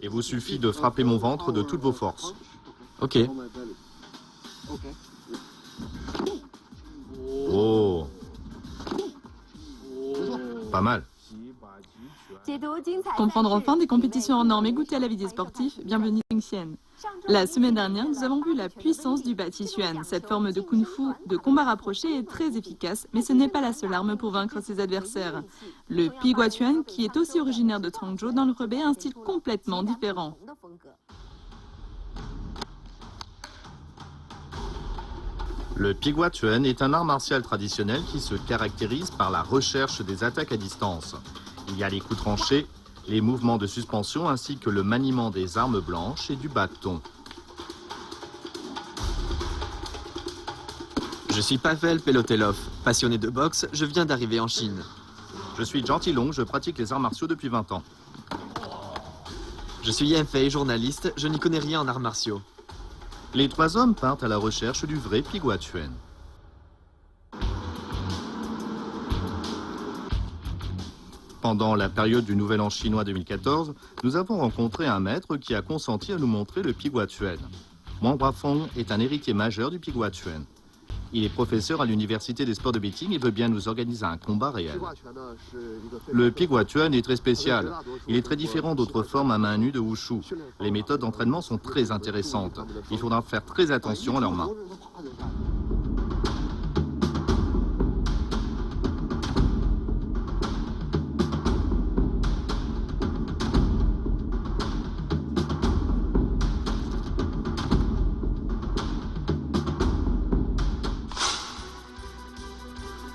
Et vous suffit de frapper mon ventre de toutes vos forces. Ok. Oh. Pas mal. Comprendre enfin des compétitions hors normes et goûter à la vie des sportifs, bienvenue Xian. La semaine dernière, nous avons vu la puissance du Batixuan. Cette forme de kung-fu, de combat rapproché, est très efficace, mais ce n'est pas la seule arme pour vaincre ses adversaires. Le Piguatuan, qui est aussi originaire de Changzhou dans le Hebei, a un style complètement différent. Le Piguatuan est un art martial traditionnel qui se caractérise par la recherche des attaques à distance. Il y a les coups tranchés, les mouvements de suspension ainsi que le maniement des armes blanches et du bâton. Je suis Pavel Pelotelov, passionné de boxe, je viens d'arriver en Chine. Je suis Gentilong, je pratique les arts martiaux depuis 20 ans. Je suis Yanfei, journaliste, je n'y connais rien en arts martiaux. Les trois hommes partent à la recherche du vrai Piguatuan. Pendant la période du Nouvel An chinois 2014, nous avons rencontré un maître qui a consenti à nous montrer le Piguatuan. Wang Huafeng est un héritier majeur du Piguatuan. Il est professeur à l'université des sports de Beijing et veut bien nous organiser un combat réel. Le Piguatuan est très spécial. Il est très différent d'autres formes à main nue de Wushu. Les méthodes d'entraînement sont très intéressantes. Il faudra faire très attention à leurs mains.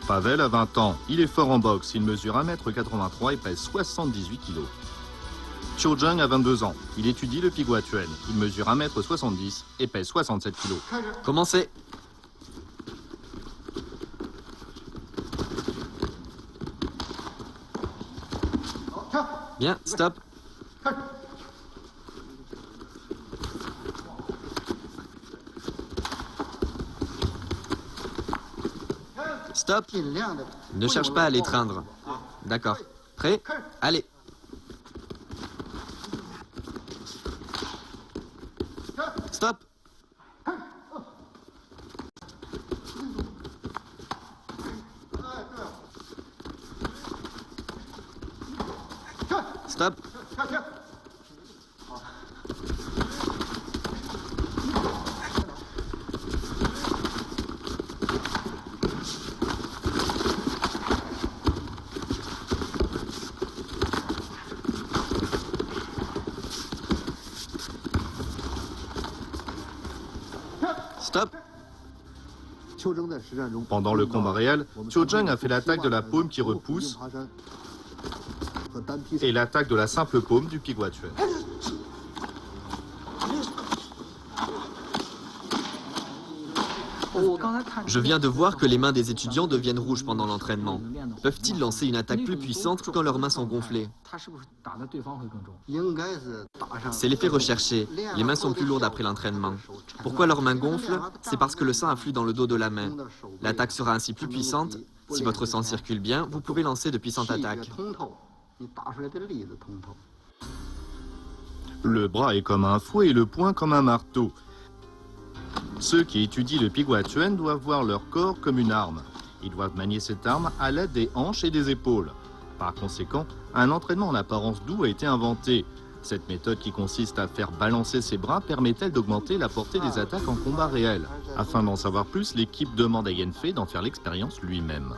Pavel a 20 ans, il est fort en boxe, il mesure 1,83 m et pèse 78 kg. Qiu Zheng a 22 ans, il étudie le Piguatuan, il mesure 1,70 m et pèse 67 kg. Commencez. Bien, stop. Stop. Ne cherche pas à l'étreindre. D'accord. Prêt? Allez. Stop. Stop. Stop. Pendant le combat réel, Qiu Zheng a fait l'attaque de la paume qui repousse et l'attaque de la simple paume du Piguatuan. Je viens de voir que les mains des étudiants deviennent rouges pendant l'entraînement. Peuvent-ils lancer une attaque plus puissante quand leurs mains sont gonflées? C'est l'effet recherché. Les mains sont plus lourdes après l'entraînement. Pourquoi leurs mains gonflent? C'est parce que le sang afflue dans le dos de la main. L'attaque sera ainsi plus puissante. Si votre sang circule bien, vous pouvez lancer de puissantes attaques. Le bras est comme un fouet et le poing comme un marteau. Ceux qui étudient le Piguatuan doivent voir leur corps comme une arme. Ils doivent manier cette arme à l'aide des hanches et des épaules. Par conséquent, un entraînement en apparence doux a été inventé. Cette méthode qui consiste à faire balancer ses bras permet-elle d'augmenter la portée des attaques en combat réel? Afin d'en savoir plus, l'équipe demande à Yanfei d'en faire l'expérience lui-même.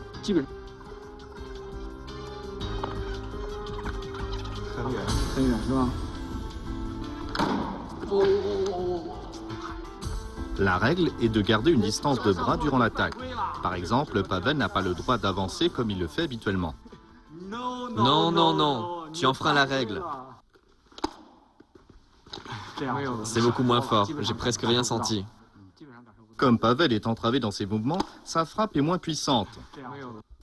La règle est de garder une distance de bras durant l'attaque. Par exemple, Pavel n'a pas le droit d'avancer comme il le fait habituellement. Non, non, non. Tu enfreins la règle. C'est beaucoup moins fort. J'ai presque rien senti. Comme Pavel est entravé dans ses mouvements, sa frappe est moins puissante.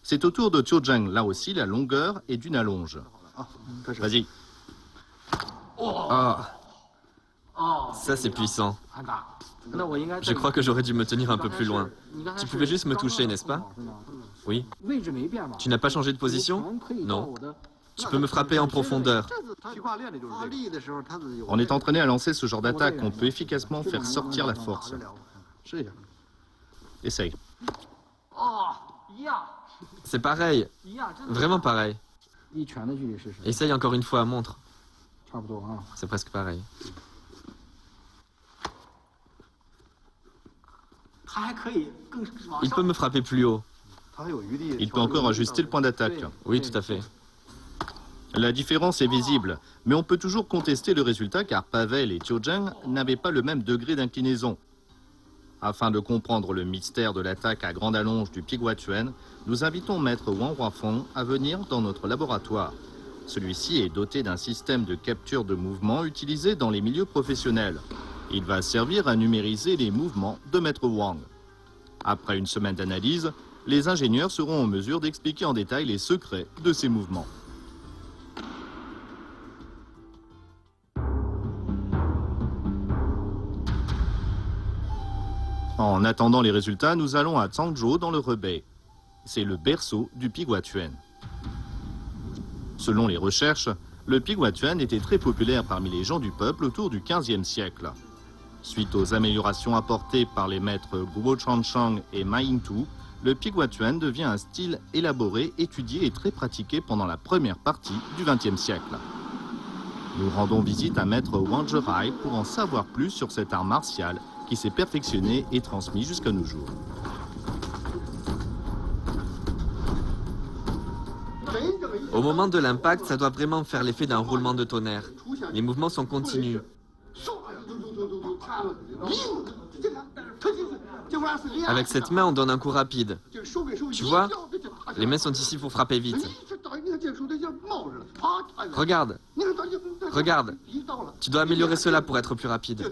C'est au tour de Qiu Zheng. Là aussi, la longueur est d'une allonge. Vas-y. Ah. Ça, c'est puissant. Je crois que j'aurais dû me tenir un peu plus loin. Tu pouvais juste me toucher, n'est-ce pas? Oui. Tu n'as pas changé de position? Non. Tu peux me frapper en profondeur. On est entraîné à lancer ce genre d'attaque, on peut efficacement faire sortir la force. Essaye. C'est pareil. Vraiment pareil. Essaye encore une fois, montre. C'est presque pareil. Il peut me frapper plus haut. Il peut encore ajuster le point d'attaque. Oui, tout à fait. La différence est visible, mais on peut toujours contester le résultat car Pavel et Tianjin n'avaient pas le même degré d'inclinaison. Afin de comprendre le mystère de l'attaque à grande allonge du Piguatuen, nous invitons maître Wang Huafeng à venir dans notre laboratoire. Celui-ci est doté d'un système de capture de mouvement utilisé dans les milieux professionnels. Il va servir à numériser les mouvements de maître Wang. Après une semaine d'analyse, les ingénieurs seront en mesure d'expliquer en détail les secrets de ces mouvements. En attendant les résultats, nous allons à Zhangzhou dans le Hebei. C'est le berceau du Piguatuen. Selon les recherches, le Piguatuen était très populaire parmi les gens du peuple autour du XVe siècle. Suite aux améliorations apportées par les maîtres Guo Changshang et Ma Yingtu, le Piguatuen devient un style élaboré, étudié et très pratiqué pendant la première partie du XXe siècle. Nous rendons visite à maître Wang Zherai pour en savoir plus sur cet art martial qui s'est perfectionné et transmis jusqu'à nos jours. Au moment de l'impact, ça doit vraiment faire l'effet d'un roulement de tonnerre. Les mouvements sont continus. Avec cette main, on donne un coup rapide. Tu vois, les mains sont ici pour frapper vite. Regarde, regarde. Tu dois améliorer cela pour être plus rapide.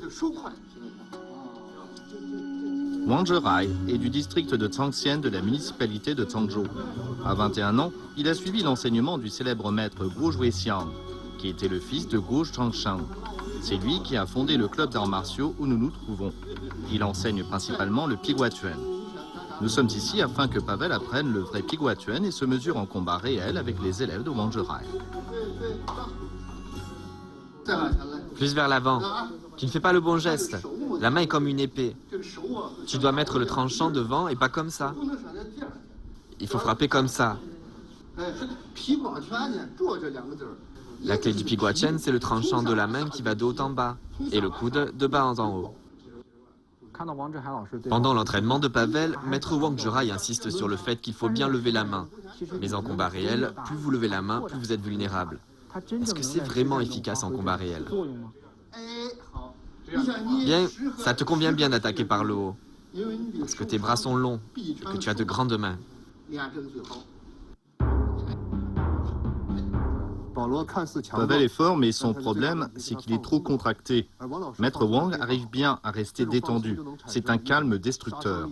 Wang Zherai est du district de Changxian de la municipalité de Zhangzhou. À 21 ans, il a suivi l'enseignement du célèbre maître Guo Juexiang, qui était le fils de Guo Changshang. C'est lui qui a fondé le club d'arts martiaux où nous nous trouvons. Il enseigne principalement le Piguatuen. Nous sommes ici afin que Pavel apprenne le vrai Piguatuen et se mesure en combat réel avec les élèves de Wang Zherai. Plus vers l'avant. Tu ne fais pas le bon geste. La main est comme une épée. Tu dois mettre le tranchant devant et pas comme ça. Il faut frapper comme ça. La clé du Piguatuen, c'est le tranchant de la main qui va de haut en bas et le coude de bas en haut. Pendant l'entraînement de Pavel, maître Wang Zherai insiste sur le fait qu'il faut bien lever la main. Mais en combat réel, plus vous levez la main, plus vous êtes vulnérable. Est-ce que c'est vraiment efficace en combat réel? Bien, ça te convient bien d'attaquer par le haut. Parce que tes bras sont longs et que tu as de grandes mains. Pavel est fort, mais son problème, c'est qu'il est trop contracté. Maître Wang arrive bien à rester détendu. C'est un calme destructeur.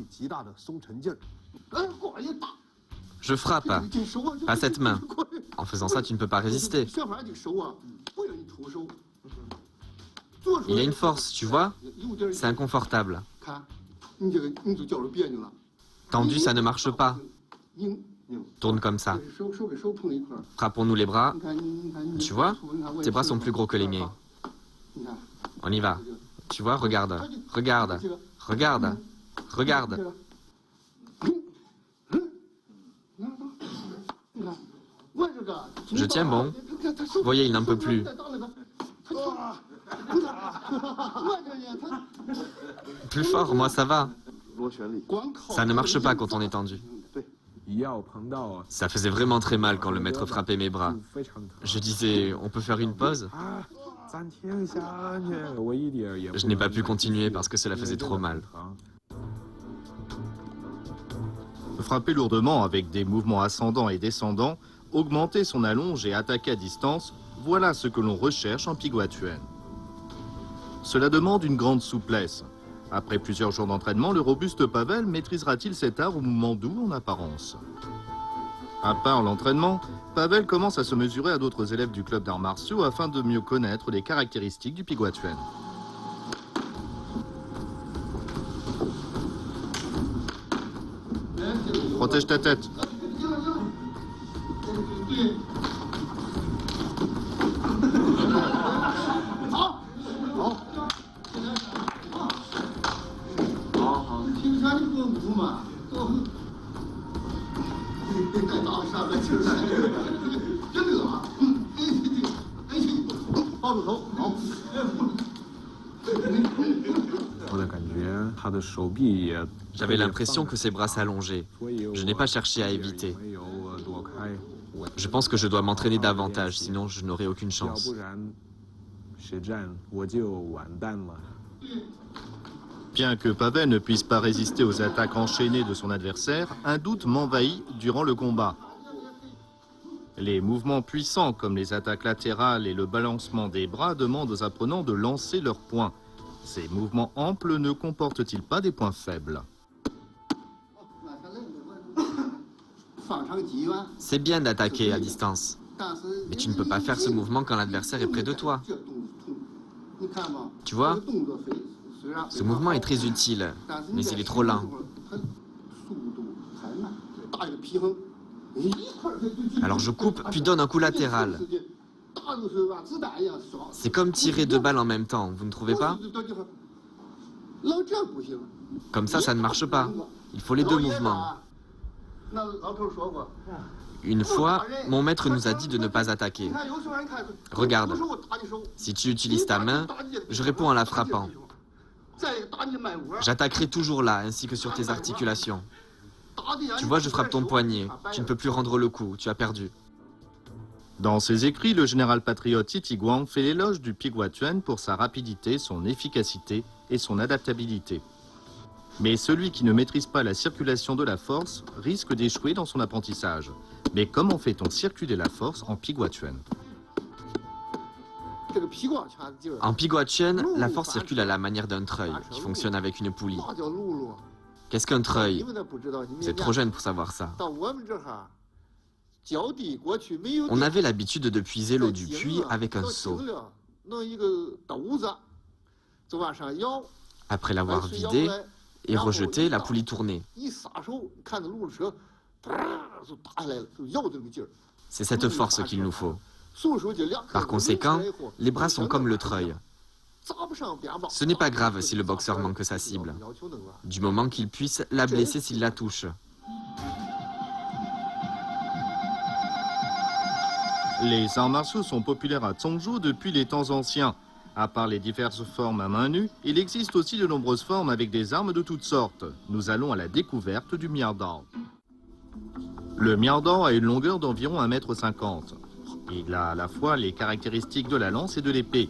Je frappe, pas cette main. En faisant ça, tu ne peux pas résister. Il y a une force, tu vois? C'est inconfortable. Tendu, ça ne marche pas. Tourne comme ça. Frappons-nous les bras. Tu vois? Tes bras sont plus gros que les miens. On y va. Tu vois? Regarde. Regarde. Regarde. Regarde. Je tiens bon. Voyez, il n'en peut plus. Plus fort, moi ça va. Ça ne marche pas quand on est tendu. Ça faisait vraiment très mal quand le maître frappait mes bras. Je disais, on peut faire une pause? Je n'ai pas pu continuer parce que cela faisait trop mal. Frapper lourdement avec des mouvements ascendants et descendants, augmenter son allonge et attaquer à distance, voilà ce que l'on recherche en Piguatuen. Cela demande une grande souplesse. Après plusieurs jours d'entraînement, le robuste Pavel maîtrisera-t-il cet art au mouvement doux en apparence? À part l'entraînement, Pavel commence à se mesurer à d'autres élèves du club d'arts martiaux afin de mieux connaître les caractéristiques du Piguatuen. Protège ta tête. J'avais l'impression que ses bras s'allongeaient. Je n'ai pas cherché à éviter. Je pense que je dois m'entraîner davantage, sinon je n'aurai aucune chance. Bien que Pavel ne puisse pas résister aux attaques enchaînées de son adversaire, un doute m'envahit durant le combat. Les mouvements puissants comme les attaques latérales et le balancement des bras demandent aux apprenants de lancer leurs poings. Ces mouvements amples ne comportent-ils pas des points faibles? C'est bien d'attaquer à distance, mais tu ne peux pas faire ce mouvement quand l'adversaire est près de toi. Tu vois, ce mouvement est très utile, mais il est trop lent. Alors je coupe, puis donne un coup latéral. C'est comme tirer deux balles en même temps, vous ne trouvez pas? Comme ça ne marche pas. Il faut les deux mouvements. Une fois, mon maître nous a dit de ne pas attaquer. Regarde, si tu utilises ta main, je réponds en la frappant. J'attaquerai toujours là, ainsi que sur tes articulations. Tu vois, je frappe ton poignet. Tu ne peux plus rendre le coup, tu as perdu. Dans ses écrits, le général patriote Titi Guang fait l'éloge du Piguatuan pour sa rapidité, son efficacité et son adaptabilité. Mais celui qui ne maîtrise pas la circulation de la force risque d'échouer dans son apprentissage. Mais comment fait-on circuler la force en Piguatuan? En Piguatuan, la force circule à la manière d'un treuil, qui fonctionne avec une poulie. Qu'est-ce qu'un treuil? Vous êtes trop jeune pour savoir ça. On avait l'habitude de puiser l'eau du puits avec un seau. Après l'avoir vidé et rejeté, la poulie tournait. C'est cette force qu'il nous faut. Par conséquent, les bras sont comme le treuil. Ce n'est pas grave si le boxeur manque sa cible, du moment qu'il puisse la blesser s'il la touche. Les arts martiaux sont populaires à Zhongzhou depuis les temps anciens. À part les diverses formes à main nue, il existe aussi de nombreuses formes avec des armes de toutes sortes. Nous allons à la découverte du mirdao. Le mirdao a une longueur d'environ 1,50 m. Il a à la fois les caractéristiques de la lance et de l'épée.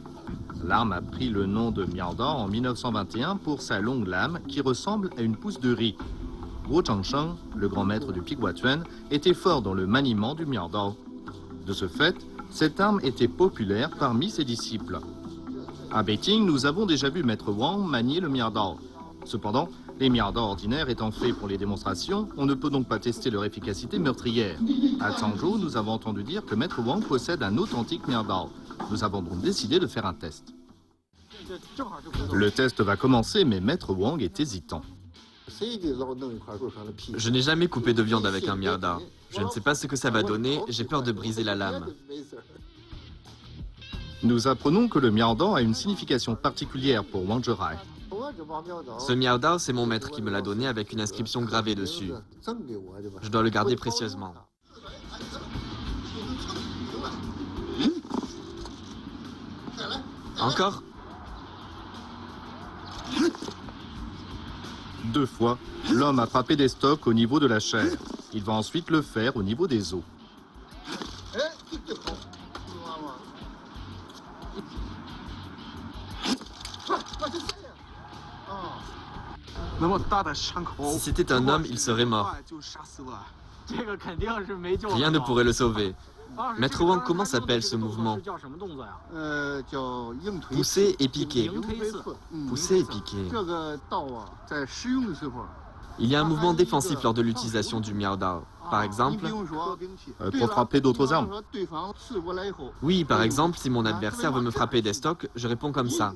L'arme a pris le nom de mirdao en 1921 pour sa longue lame qui ressemble à une pousse de riz. Guo Changsheng, le grand maître du Piguatuan, était fort dans le maniement du mirdao. De ce fait, cette arme était populaire parmi ses disciples. À Beijing, nous avons déjà vu Maître Wang manier le mirdao. Cependant, les mirdao ordinaires étant faits pour les démonstrations, on ne peut donc pas tester leur efficacité meurtrière. À Zhangzhou, nous avons entendu dire que Maître Wang possède un authentique mirdao. Nous avons donc décidé de faire un test. Le test va commencer, mais Maître Wang est hésitant. Je n'ai jamais coupé de viande avec un mirdao. Je ne sais pas ce que ça va donner, j'ai peur de briser la lame. Nous apprenons que le mirdao a une signification particulière pour Wang Zherai. Ce mirdao, c'est mon maître qui me l'a donné avec une inscription gravée dessus. Je dois le garder précieusement. Encore? 2 fois, l'homme a frappé des stocks au niveau de la chair. Il va ensuite le faire au niveau des os. Si c'était un homme, il serait mort. Rien ne pourrait le sauver. Maître Wang, comment s'appelle ce mouvement? Pousser et piquer. Pousser et piquer. Il y a un mouvement défensif lors de l'utilisation du mirdao. Par exemple, pour frapper d'autres armes. Oui, par exemple, si mon adversaire veut me frapper des stocks, je réponds comme ça.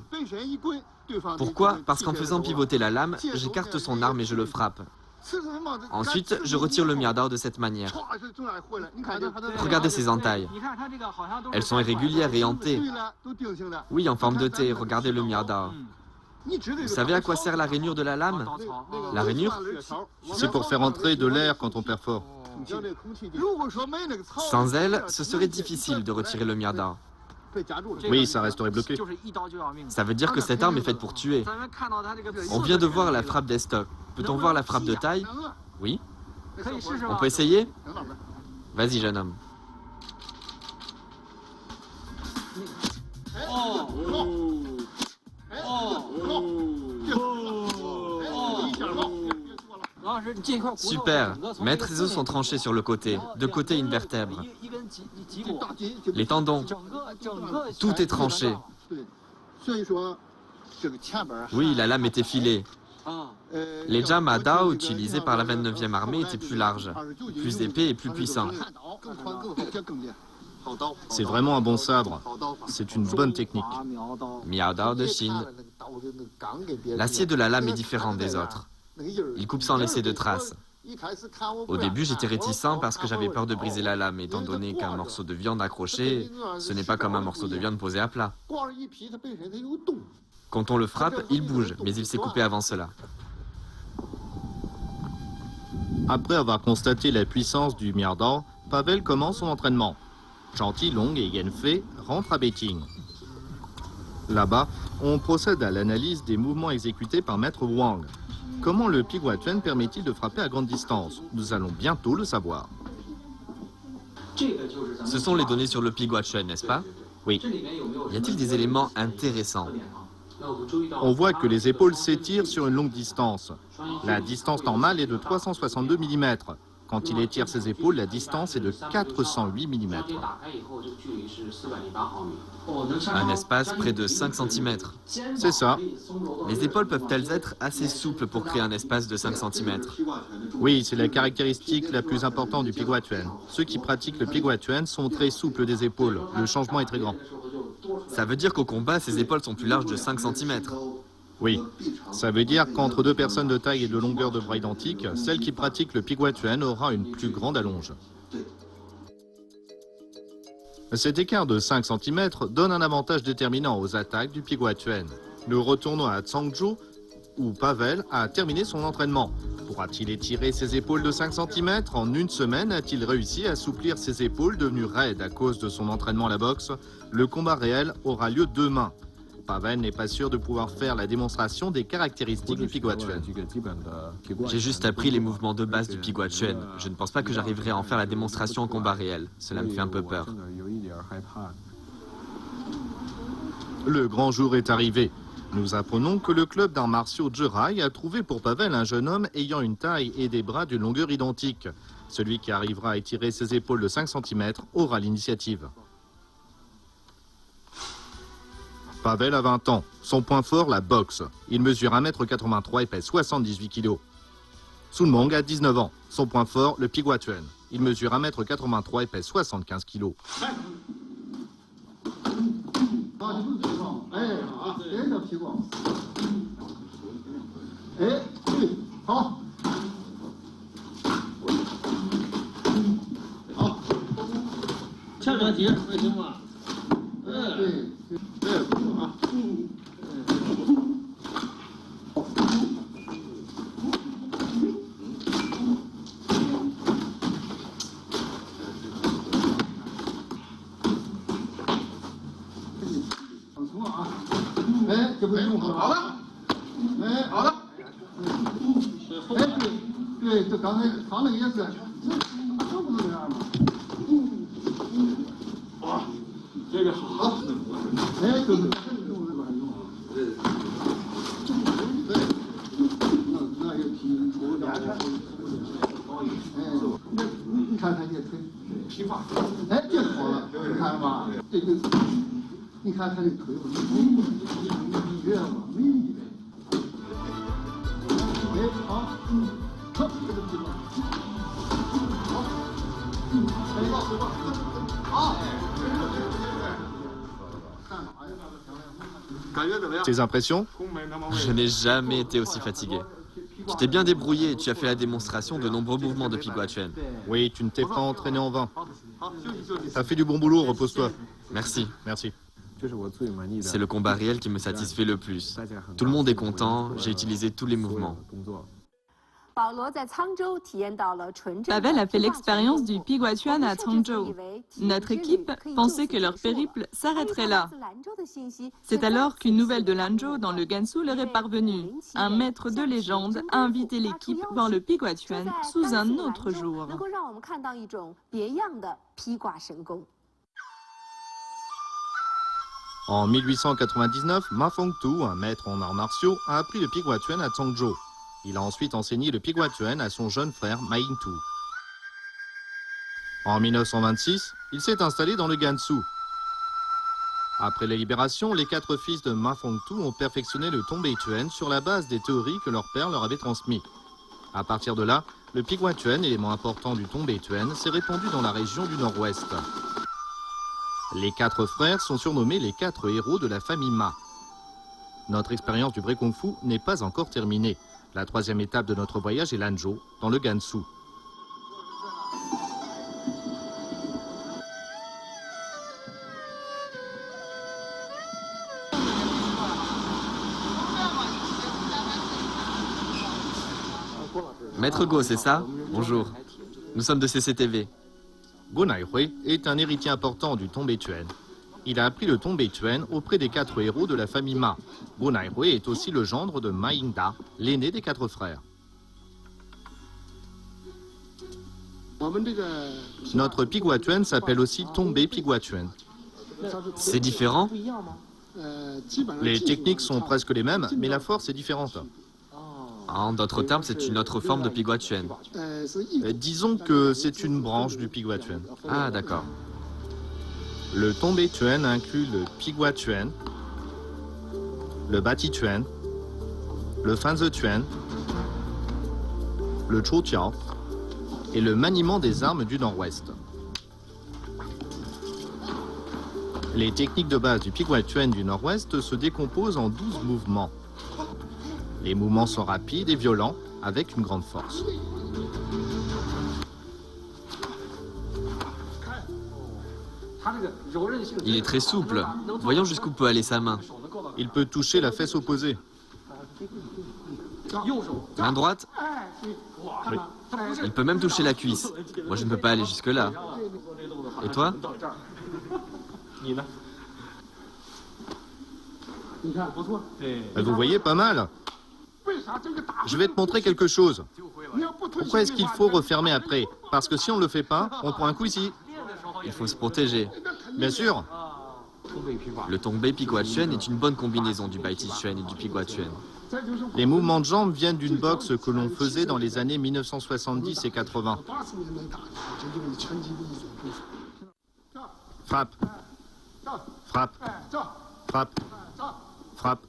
Pourquoi? Parce qu'en faisant pivoter la lame, j'écarte son arme et je le frappe. Ensuite, je retire le mirdor de cette manière. Regardez ces entailles. Elles sont irrégulières et en T. Oui, en forme de T. Regardez le mirdor. Vous savez à quoi sert la rainure de la lame? La rainure? C'est pour faire entrer de l'air quand on perfore. Sans elle, ce serait difficile de retirer le mirdor. Oui, ça resterait bloqué. Ça veut dire que cette arme est faite pour tuer. On vient de voir la frappe d'estoc. Peut-on voir la frappe de taille? Oui. On peut essayer? Vas-y, jeune homme. Super. Mestres os sont tranchés sur le côté. De côté, une vertèbre. Les tendons. Tout est tranché. Oui, la lame est effilée. Les jams à Dao utilisés par la 29e armée étaient plus larges, plus épais et plus puissants. C'est vraiment un bon sabre. C'est une bonne technique. Miao de Chine. L'acier de la lame est différent des autres. Il coupe sans laisser de traces. Au début, j'étais réticent parce que j'avais peur de briser la lame, étant donné qu'un morceau de viande accroché, ce n'est pas comme un morceau de viande posé à plat. Quand on le frappe, il bouge, mais il s'est coupé avant cela. Après avoir constaté la puissance du mirdor, Pavel commence son entraînement. Chanti, Long et Yenfei rentrent à Beijing. Là-bas, on procède à l'analyse des mouvements exécutés par Maître Wang. Comment le Piguatuen permet-il de frapper à grande distance? Nous allons bientôt le savoir. Ce sont les données sur le Piguatuen, n'est-ce pas? Oui. Y a-t-il des éléments intéressants? On voit que les épaules s'étirent sur une longue distance. La distance normale est de 362 mm. Quand il étire ses épaules, la distance est de 408 mm. Un espace près de 5 cm. C'est ça. Les épaules peuvent-elles être assez souples pour créer un espace de 5 cm? Oui, c'est la caractéristique la plus importante du Piguatuen. Ceux qui pratiquent le Piguatuen sont très souples des épaules. Le changement est très grand. Ça veut dire qu'au combat, ses épaules sont plus larges de 5 cm. Oui, ça veut dire qu'entre deux personnes de taille et de longueur de bras identiques, celle qui pratique le Piguatuen aura une plus grande allonge. Cet écart de 5 cm donne un avantage déterminant aux attaques du Piguatuen. Nous retournons à Zhangzhou, où Pavel a terminé son entraînement. Pourra-t-il étirer ses épaules de 5 cm? En une semaine, a-t-il réussi à assouplir ses épaules devenues raides à cause de son entraînement à la boxe? Le combat réel aura lieu demain. Pavel n'est pas sûr de pouvoir faire la démonstration des caractéristiques du Piguatuen. J'ai juste appris les mouvements de base du Piguatuen. Je ne pense pas que j'arriverai à en faire la démonstration en combat réel. Cela me fait un peu peur. Le grand jour est arrivé. Nous apprenons que le club d'arts martiaux Jerai a trouvé pour Pavel un jeune homme ayant une taille et des bras d'une longueur identique. Celui qui arrivera à étirer ses épaules de 5 cm aura l'initiative. Pavel a 20 ans. Son point fort, la boxe. Il mesure 1,83 m et pèse 78 kg. Sunmong a 19 ans. Son point fort, le Piguatuen. Il mesure 1,83 m et pèse 75 kg. Tes impressions? Je n'ai jamais été aussi fatigué. Tu t'es bien débrouillé, tu as fait la démonstration de nombreux mouvements de Piguachuan. Oui, tu ne t'es pas entraîné en vain. T'as fait du bon boulot, repose-toi. Merci. Merci. C'est le combat réel qui me satisfait le plus. Tout le monde est content, j'ai utilisé tous les mouvements. Pavel a fait l'expérience du Piguachuan à Changzhou. Notre équipe pensait que leur périple s'arrêterait là. C'est alors qu'une nouvelle de Lanzhou dans le Gansu leur est parvenue. Un maître de légende a invité l'équipe voir le Piguachuan sous un autre jour. En 1899, Ma Fengtu, un maître en arts martiaux, a appris le Piguachuan à Changzhou. Il a ensuite enseigné le Piguachuan à son jeune frère Ma Yingtu. En 1926, il s'est installé dans le Gansu. Après la libération, les 4 fils de Ma Fengtu ont perfectionné le Tong Bei Chuan sur la base des théories que leur père leur avait transmises. À partir de là, le Piguachuan, élément important du Tong Bei Chuan, s'est répandu dans la région du Nord-Ouest. Les 4 frères sont surnommés les 4 héros de la famille Ma. Notre expérience du vrai Kung Fu n'est pas encore terminée. La 3e étape de notre voyage est Lanzhou, dans le Gansu. Maître Go, c'est ça? Bonjour. Nous sommes de CCTV. Go Naihui est un héritier important du Tong Bei Chuan. Il a appris le Tong Bei Chuan auprès des 4 héros de la famille Ma. Go Naihui est aussi le gendre de Ma Yingda, l'aîné des 4 frères. Notre Piguachuan s'appelle aussi Tong Bei Piguachuan. C'est différent? Les techniques sont presque les mêmes, mais la force est différente. En d'autres termes, c'est une autre forme de Piguachuan. Disons que c'est une branche du Piguachuan. Ah, d'accord. Le Tong Bei Chuan inclut le Piguachuan, le Bati Chuan, le Fanzi Chuan, le Chou Tiao et le maniement des armes du Nord-Ouest. Les techniques de base du Piguachuan du Nord-Ouest se décomposent en 12 mouvements. Les mouvements sont rapides et violents, avec une grande force. Il est très souple. Voyons jusqu'où peut aller sa main. Il peut toucher la fesse opposée. Main droite? Oui. Il peut même toucher la cuisse. Moi, je ne peux pas aller jusque-là. Et toi? Vous voyez, pas mal. Je vais te montrer quelque chose. Pourquoi est-ce qu'il faut refermer après? Parce que si on ne le fait pas, on prend un coup ici. Il faut se protéger. Bien sûr. Le Tong Bei Piguachuan est une bonne combinaison du Bai Chi Chuan et du Piguachuan. Les mouvements de jambes viennent d'une boxe que l'on faisait dans les années 1970 et 80. Frappe. Frappe. Frappe. Frappe.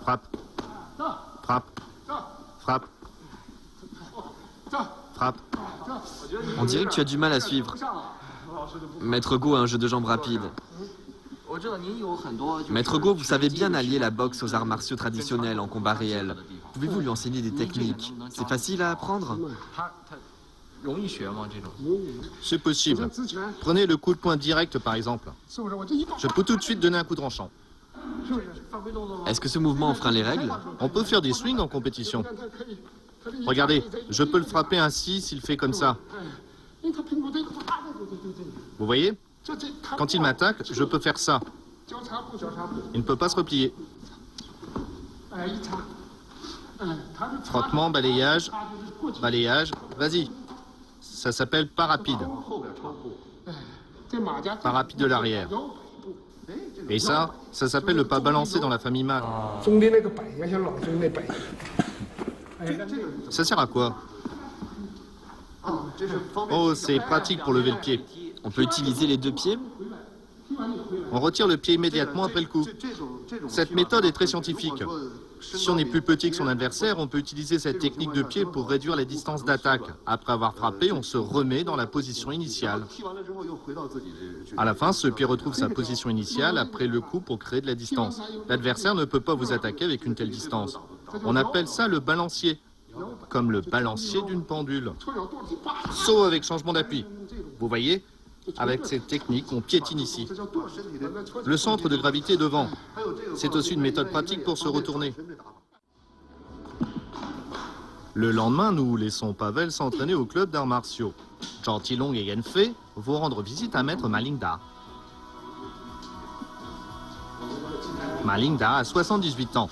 Frappe. Frappe. Frappe. Frappe. On dirait que tu as du mal à suivre. Maître Go a un jeu de jambes rapide. Maître Go, vous savez bien allier la boxe aux arts martiaux traditionnels en combat réel. Pouvez-vous lui enseigner des techniques? C'est facile à apprendre? C'est possible. Prenez le coup de poing direct, par exemple. Je peux tout de suite donner un coup tranchant. Est-ce que ce mouvement enfreint les règles? On peut faire des swings en compétition. Regardez, je peux le frapper ainsi s'il fait comme ça. Vous voyez? Quand il m'attaque, je peux faire ça. Il ne peut pas se replier. Frottement, balayage, balayage, vas-y. Ça s'appelle pas rapide. Pas rapide de l'arrière. Et ça s'appelle le pas balancé dans la famille Ma. Ça sert à quoi? Oh, c'est pratique pour lever le pied. On peut utiliser les 2 pieds? On retire le pied immédiatement après le coup. Cette méthode est très scientifique. Si on est plus petit que son adversaire, on peut utiliser cette technique de pied pour réduire la distance d'attaque. Après avoir frappé, on se remet dans la position initiale. À la fin, ce pied retrouve sa position initiale après le coup pour créer de la distance. L'adversaire ne peut pas vous attaquer avec une telle distance. On appelle ça le balancier, comme le balancier d'une pendule. Saut avec changement d'appui. Vous voyez, avec cette technique, on piétine ici. Le centre de gravité est devant. C'est aussi une méthode pratique pour se retourner. Le lendemain, nous laissons Pavel s'entraîner au club d'arts martiaux. Zhao Tilong et Yan Fei vont rendre visite à maître Ma Lingda. Ma Lingda a 78 ans.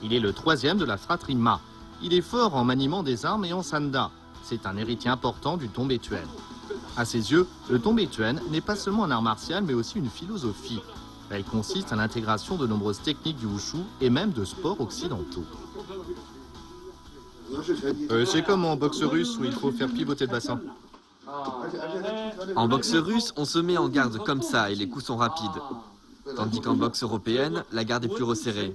Il est le troisième de la fratrie Ma. Il est fort en maniement des armes et en sanda. C'est un héritier important du Tongbai Tuen. À ses yeux, le Tongbai Tuen n'est pas seulement un art martial, mais aussi une philosophie. Elle consiste à l'intégration de nombreuses techniques du wushu et même de sports occidentaux. C'est comme en boxe russe où il faut faire pivoter le bassin. En boxe russe, on se met en garde comme ça et les coups sont rapides. Tandis qu'en boxe européenne, la garde est plus resserrée.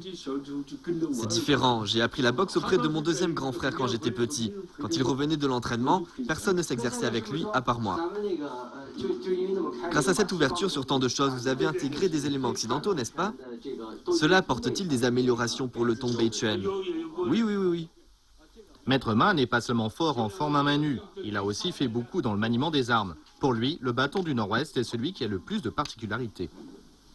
C'est différent. J'ai appris la boxe auprès de mon deuxième grand frère quand j'étais petit. Quand il revenait de l'entraînement, personne ne s'exerçait avec lui à part moi. Grâce à cette ouverture sur tant de choses, vous avez intégré des éléments occidentaux, n'est-ce pas? Cela apporte-t-il des améliorations pour le Tongbai Tuen? Oui. Maître Ma n'est pas seulement fort en forme à main nue, il a aussi fait beaucoup dans le maniement des armes. Pour lui, le bâton du Nord-Ouest est celui qui a le plus de particularités.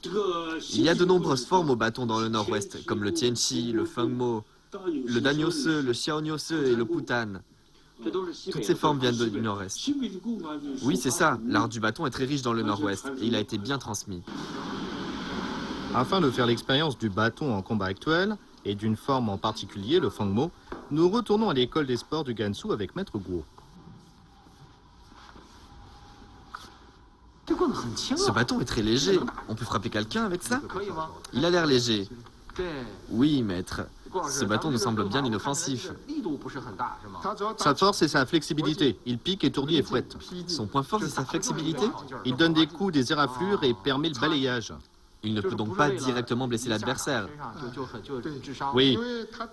Il y a de nombreuses formes au bâton dans le Nord-Ouest, comme le Tianchi, le Fengmo, le Danyose, le Xiaonyose et le Putan. Toutes ces formes viennent du Nord-Est. Oui, c'est ça, l'art du bâton est très riche dans le Nord-Ouest et il a été bien transmis. Afin de faire l'expérience du bâton en combat actuel, et d'une forme en particulier, le Fengmo, nous retournons à l'école des sports du Gansu avec Maître Guo. Ce bâton est très léger. On peut frapper quelqu'un avec ça? Il a l'air léger. Oui, maître. Ce bâton nous semble bien inoffensif. Sa force, c'est sa flexibilité. Il pique, étourdit et fouette. Son point fort, c'est sa flexibilité? Il donne des coups, des éraflures et permet le balayage. Il ne peut donc pas directement blesser l'adversaire. Oui,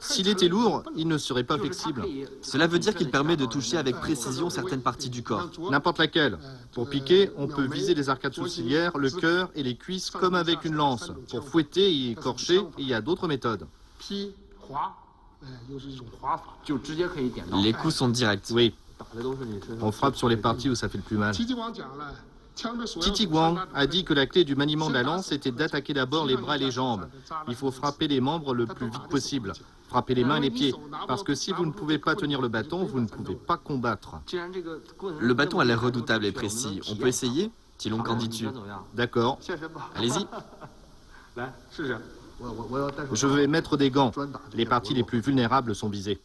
s'il était lourd, il ne serait pas flexible. Cela veut dire qu'il permet de toucher avec précision certaines parties du corps. N'importe laquelle. Pour piquer, on peut viser les arcades sourcilières, le cœur et les cuisses comme avec une lance. Pour fouetter et écorcher, il y a d'autres méthodes. Les coups sont directs. Oui, on frappe sur les parties où ça fait le plus mal. Titi Guang a dit que la clé du maniement de la lance était d'attaquer d'abord les bras et les jambes. Il faut frapper les membres le plus vite possible. Frapper les mains et les pieds. Parce que si vous ne pouvez pas tenir le bâton, vous ne pouvez pas combattre. Le bâton a l'air redoutable et précis. On peut essayer? Tilong, qu'en dis-tu? D'accord. Allez-y. Je vais mettre des gants. Les parties les plus vulnérables sont visées.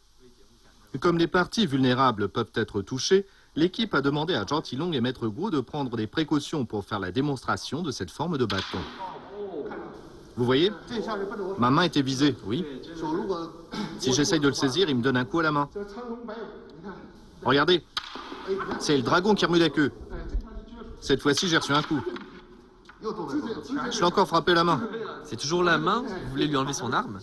Comme les parties vulnérables peuvent être touchées, l'équipe a demandé à Zhao Tilong et Maître Guo de prendre des précautions pour faire la démonstration de cette forme de bâton. Vous voyez, ma main était visée. Oui. Si j'essaye de le saisir, il me donne un coup à la main. Regardez, c'est le dragon qui remue la queue. Cette fois-ci, j'ai reçu un coup. Je l'ai encore frappé la main. C'est toujours la main? Vous voulez lui enlever son arme?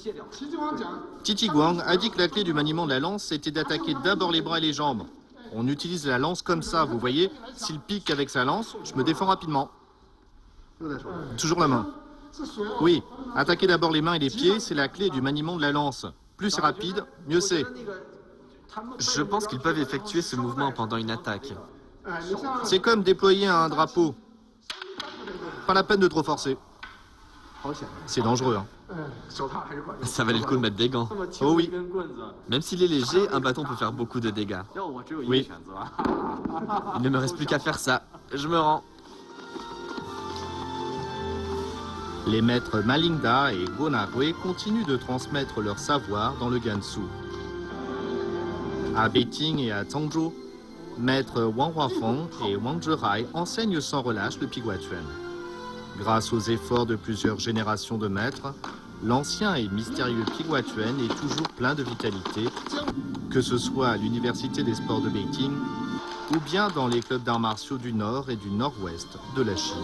Titi Guang a dit que la clé du maniement de la lance était d'attaquer d'abord les bras et les jambes. On utilise la lance comme ça, vous voyez. S'il pique avec sa lance, je me défends rapidement. Toujours la main. Oui, attaquer d'abord les mains et les pieds, c'est la clé du maniement de la lance. Plus c'est rapide, mieux c'est. Je pense qu'ils peuvent effectuer ce mouvement pendant une attaque. C'est comme déployer un drapeau. Pas la peine de trop forcer. C'est dangereux, hein. Ça valait le coup de mettre des gants. Oh oui. Même s'il est léger, un bâton peut faire beaucoup de dégâts. Oui. Il ne me reste plus qu'à faire ça. Je me rends. Les maîtres Ma Lingda et Guo Narui continuent de transmettre leur savoir dans le Gansu. À Beijing et à Zhangzhou, maîtres Wang Huafeng et Wang Zhihai enseignent sans relâche le Piguatuen. Grâce aux efforts de plusieurs générations de maîtres, l'ancien et mystérieux Piguatuen est toujours plein de vitalité, que ce soit à l'Université des sports de Beijing ou bien dans les clubs d'arts martiaux du Nord et du Nord-Ouest de la Chine.